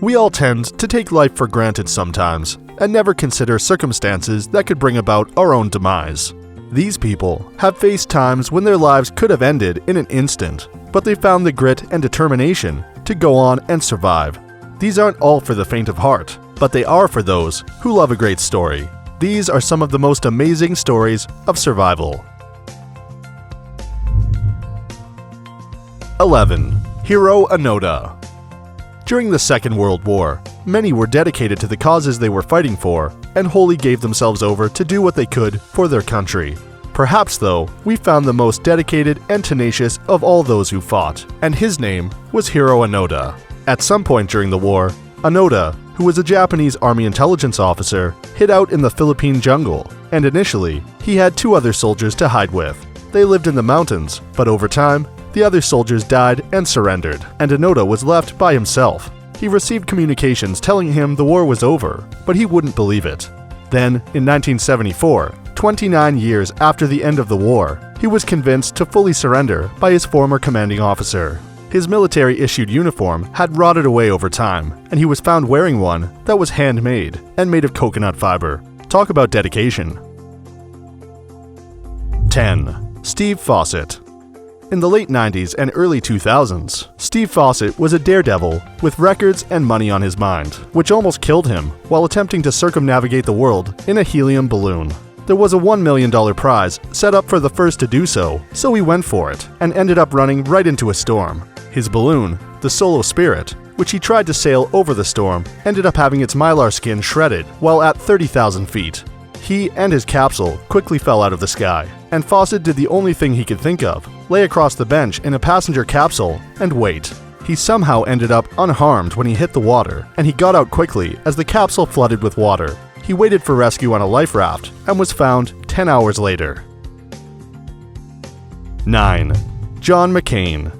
We all tend to take life for granted sometimes, and never consider circumstances that could bring about our own demise. These people have faced times when their lives could have ended in an instant, but they found the grit and determination to go on and survive. These aren't all for the faint of heart, but they are for those who love a great story. These are some of the most amazing stories of survival. 11. Hiro Onoda. During the Second World War, many were dedicated to the causes they were fighting for and wholly gave themselves over to do what they could for their country. Perhaps, though, we found the most dedicated and tenacious of all those who fought, and his name was Hiro Onoda. At some point during the war, Onoda, who was a Japanese army intelligence officer, hid out in the Philippine jungle, and initially, he had 2 other soldiers to hide with. They lived in the mountains, but over time, the other soldiers died and surrendered, and Onoda was left by himself. He received communications telling him the war was over, but he wouldn't believe it. Then, in 1974, 29 years after the end of the war, he was convinced to fully surrender by his former commanding officer. His military-issued uniform had rotted away over time, and he was found wearing one that was handmade and made of coconut fiber. Talk about dedication. 10. Steve Fossett. In the late 90s and early 2000s, Steve Fossett was a daredevil with records and money on his mind, which almost killed him while attempting to circumnavigate the world in a helium balloon. There was a $1 million prize set up for the first to do so he went for it and ended up running right into a storm. His balloon, the Solo Spirit, which he tried to sail over the storm, ended up having its mylar skin shredded while at 30,000 feet. He and his capsule quickly fell out of the sky, and Fossett did the only thing he could think of, lay across the bench in a passenger capsule and wait. He somehow ended up unharmed when he hit the water, and he got out quickly as the capsule flooded with water. He waited for rescue on a life raft and was found 10 hours later. 9. John McCain.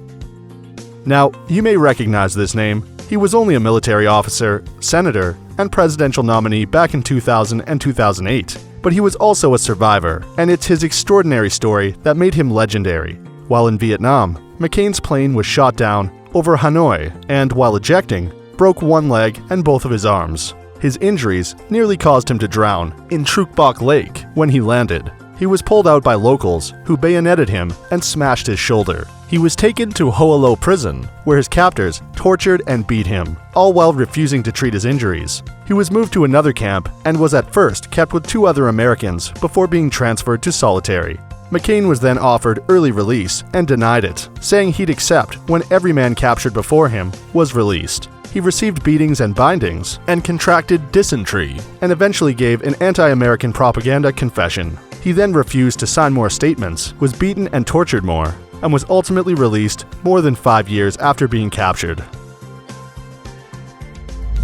Now, you may recognize this name. He was only a military officer, senator, and presidential nominee back in 2000 and 2008, but he was also a survivor, and it's his extraordinary story that made him legendary. While in Vietnam, McCain's plane was shot down over Hanoi and, while ejecting, broke one leg and both of his arms. His injuries nearly caused him to drown in Truc Bok Lake when he landed. He was pulled out by locals who bayoneted him and smashed his shoulder. He was taken to Ho Lo prison, where his captors tortured and beat him, all while refusing to treat his injuries. He was moved to another camp and was at first kept with 2 other Americans before being transferred to solitary. McCain was then offered early release and denied it, saying he'd accept when every man captured before him was released. He received beatings and bindings and contracted dysentery, and eventually gave an anti-American propaganda confession. He then refused to sign more statements, was beaten and tortured more, and was ultimately released more than 5 years after being captured.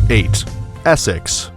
8. Essex.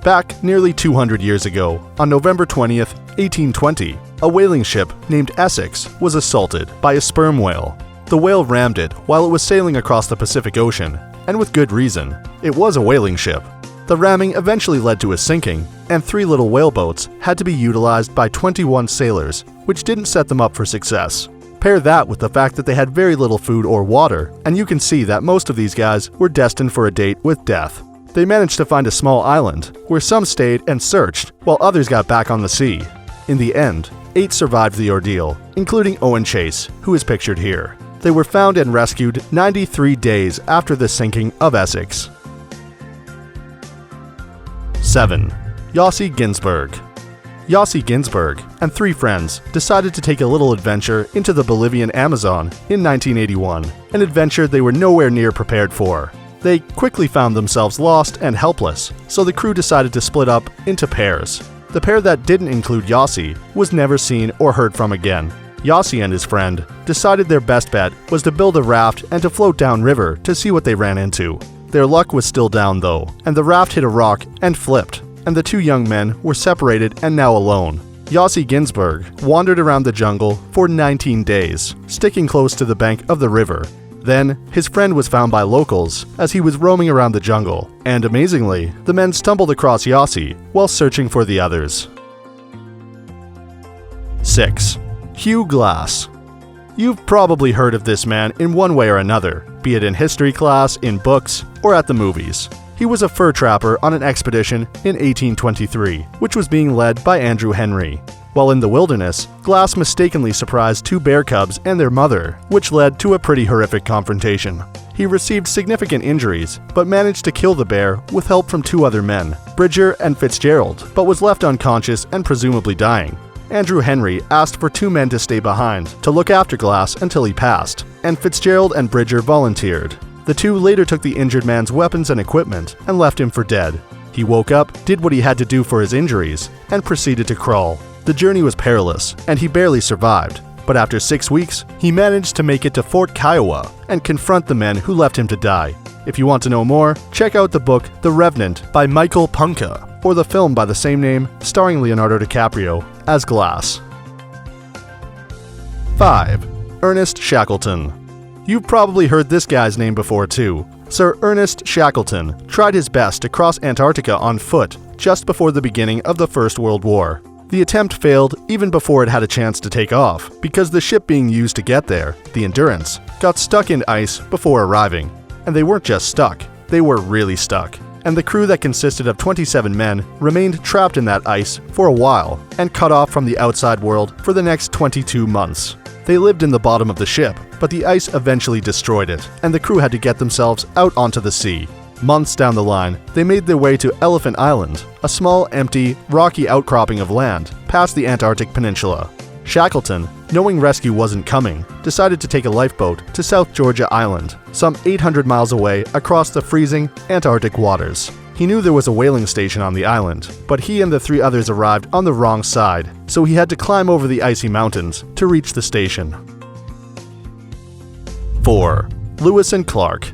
Back nearly 200 years ago, on November 20th, 1820, a whaling ship named Essex was assaulted by a sperm whale. The whale rammed it while it was sailing across the Pacific Ocean, and with good reason. It was a whaling ship. The ramming eventually led to a sinking, and 3 little whaleboats had to be utilized by 21 sailors, which didn't set them up for success. Pair that with the fact that they had very little food or water, and you can see that most of these guys were destined for a date with death. They managed to find a small island, where some stayed and searched, while others got back on the sea. In the end, 8 survived the ordeal, including Owen Chase, who is pictured here. They were found and rescued 93 days after the sinking of Essex. 7. Yossi Ginsberg. Yossi Ginsberg and 3 friends decided to take a little adventure into the Bolivian Amazon in 1981, an adventure they were nowhere near prepared for. They quickly found themselves lost and helpless, so the crew decided to split up into pairs. The pair that didn't include Yossi was never seen or heard from again. Yossi and his friend decided their best bet was to build a raft and to float downriver to see what they ran into. Their luck was still down though, and the raft hit a rock and flipped, and the 2 young men were separated and now alone. Yossi Ginsberg wandered around the jungle for 19 days, sticking close to the bank of the river. Then, his friend was found by locals as he was roaming around the jungle, and amazingly, the men stumbled across Yossi while searching for the others. 6. Hugh Glass. You've probably heard of this man in one way or another, be it in history class, in books, or at the movies. He was a fur trapper on an expedition in 1823, which was being led by Andrew Henry. While in the wilderness, Glass mistakenly surprised 2 bear cubs and their mother, which led to a pretty horrific confrontation. He received significant injuries, but managed to kill the bear with help from 2 other men, Bridger and Fitzgerald, but was left unconscious and presumably dying. Andrew Henry asked for 2 men to stay behind to look after Glass until he passed, and Fitzgerald and Bridger volunteered. The 2 later took the injured man's weapons and equipment and left him for dead. He woke up, did what he had to do for his injuries, and proceeded to crawl. The journey was perilous, and he barely survived, but after 6 weeks, he managed to make it to Fort Kiowa and confront the men who left him to die. If you want to know more, check out the book The Revenant by Michael Punke, or the film by the same name starring Leonardo DiCaprio as Glass. 5. Ernest Shackleton. You've probably heard this guy's name before too. Sir Ernest Shackleton tried his best to cross Antarctica on foot just before the beginning of the First World War. The attempt failed even before it had a chance to take off, because the ship being used to get there, the Endurance, got stuck in ice before arriving. And they weren't just stuck, they were really stuck. And the crew that consisted of 27 men remained trapped in that ice for a while and cut off from the outside world for the next 22 months. They lived in the bottom of the ship, but the ice eventually destroyed it, and the crew had to get themselves out onto the sea. Months down the line, they made their way to Elephant Island, a small, empty, rocky outcropping of land past the Antarctic Peninsula. Shackleton, knowing rescue wasn't coming, decided to take a lifeboat to South Georgia Island, some 800 miles away across the freezing Antarctic waters. He knew there was a whaling station on the island, but he and the 3 others arrived on the wrong side, so he had to climb over the icy mountains to reach the station. 4. Lewis and Clark.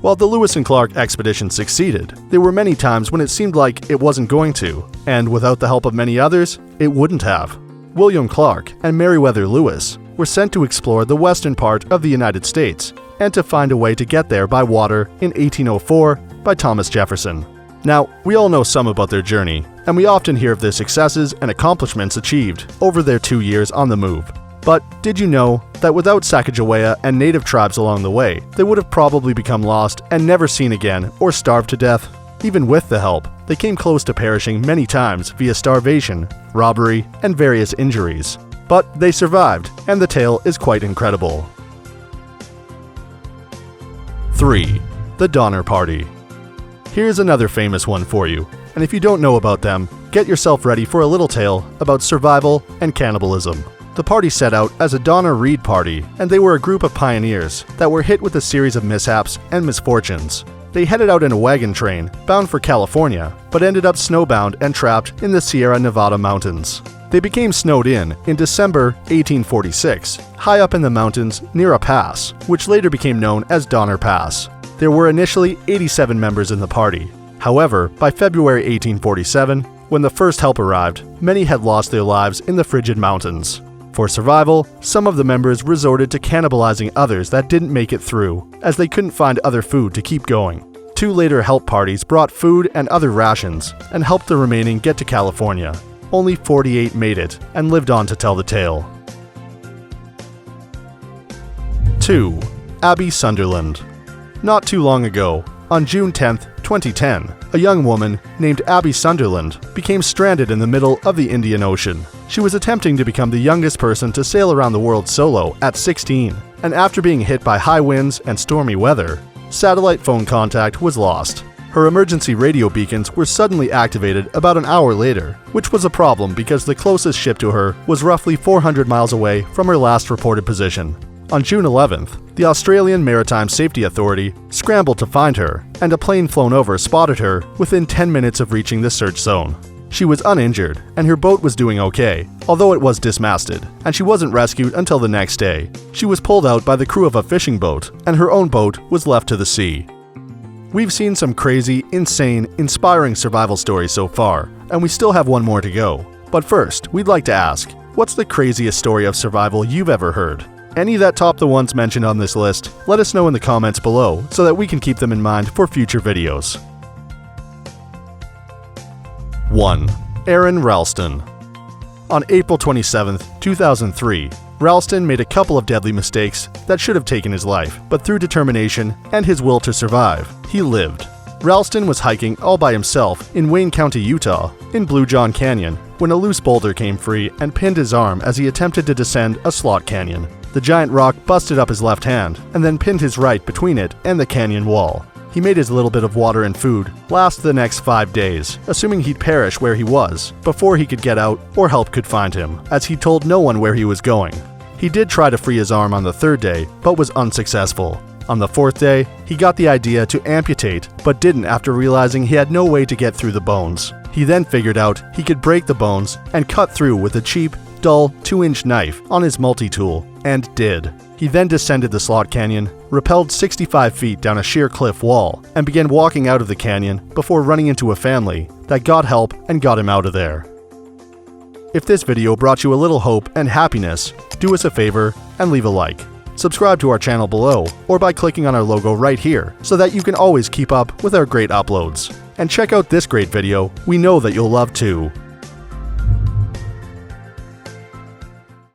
While the Lewis and Clark expedition succeeded, there were many times when it seemed like it wasn't going to, and without the help of many others, it wouldn't have. William Clark and Meriwether Lewis were sent to explore the western part of the United States and to find a way to get there by water in 1804 by Thomas Jefferson. Now, we all know some about their journey, and we often hear of their successes and accomplishments achieved over their 2 years on the move. But did you know that without Sacagawea and native tribes along the way, they would have probably become lost and never seen again or starved to death? Even with the help, they came close to perishing many times via starvation, robbery, and various injuries. But they survived, and the tale is quite incredible. 3. The Donner Party. Here's another famous one for you, and if you don't know about them, get yourself ready for a little tale about survival and cannibalism. The party set out as a Donner Reed party, and they were a group of pioneers that were hit with a series of mishaps and misfortunes. They headed out in a wagon train, bound for California, but ended up snowbound and trapped in the Sierra Nevada mountains. They became snowed in December 1846, high up in the mountains near a pass, which later became known as Donner Pass. There were initially 87 members in the party. However, by February 1847, when the first help arrived, many had lost their lives in the frigid mountains. For survival, some of the members resorted to cannibalizing others that didn't make it through, as they couldn't find other food to keep going. 2 later help parties brought food and other rations and helped the remaining get to California. Only 48 made it and lived on to tell the tale. 2. Abby Sunderland. Not too long ago, on June 10, 2010, a young woman named Abby Sunderland became stranded in the middle of the Indian Ocean. She was attempting to become the youngest person to sail around the world solo at 16, and after being hit by high winds and stormy weather, satellite phone contact was lost. Her emergency radio beacons were suddenly activated about an hour later, which was a problem because the closest ship to her was roughly 400 miles away from her last reported position. On June 11th, the Australian Maritime Safety Authority scrambled to find her, and a plane flown over spotted her within 10 minutes of reaching the search zone. She was uninjured, and her boat was doing okay, although it was dismasted, and she wasn't rescued until the next day. She was pulled out by the crew of a fishing boat, and her own boat was left to the sea. We've seen some crazy, insane, inspiring survival stories so far, and we still have one more to go. But first, we'd like to ask, what's the craziest story of survival you've ever heard? Any that top the ones mentioned on this list, let us know in the comments below so that we can keep them in mind for future videos. 1. Aron Ralston. On April 27, 2003, Ralston made a couple of deadly mistakes that should have taken his life, but through determination and his will to survive, he lived. Ralston was hiking all by himself in Wayne County, Utah, in Blue John Canyon, when a loose boulder came free and pinned his arm as he attempted to descend a slot canyon. The giant rock busted up his left hand, and then pinned his right between it and the canyon wall. He made his little bit of water and food last the next 5 days, assuming he'd perish where he was before he could get out or help could find him, as he told no one where he was going. He did try to free his arm on the 3rd day, but was unsuccessful. On the 4th day, he got the idea to amputate, but didn't after realizing he had no way to get through the bones. He then figured out he could break the bones and cut through with a cheap, dull 2-inch knife on his multi-tool, and did. He then descended the slot canyon, rappelled 65 feet down a sheer cliff wall, and began walking out of the canyon before running into a family that got help and got him out of there. If this video brought you a little hope and happiness, do us a favor and leave a like. Subscribe to our channel below or by clicking on our logo right here so that you can always keep up with our great uploads. And check out this great video we know that you'll love too.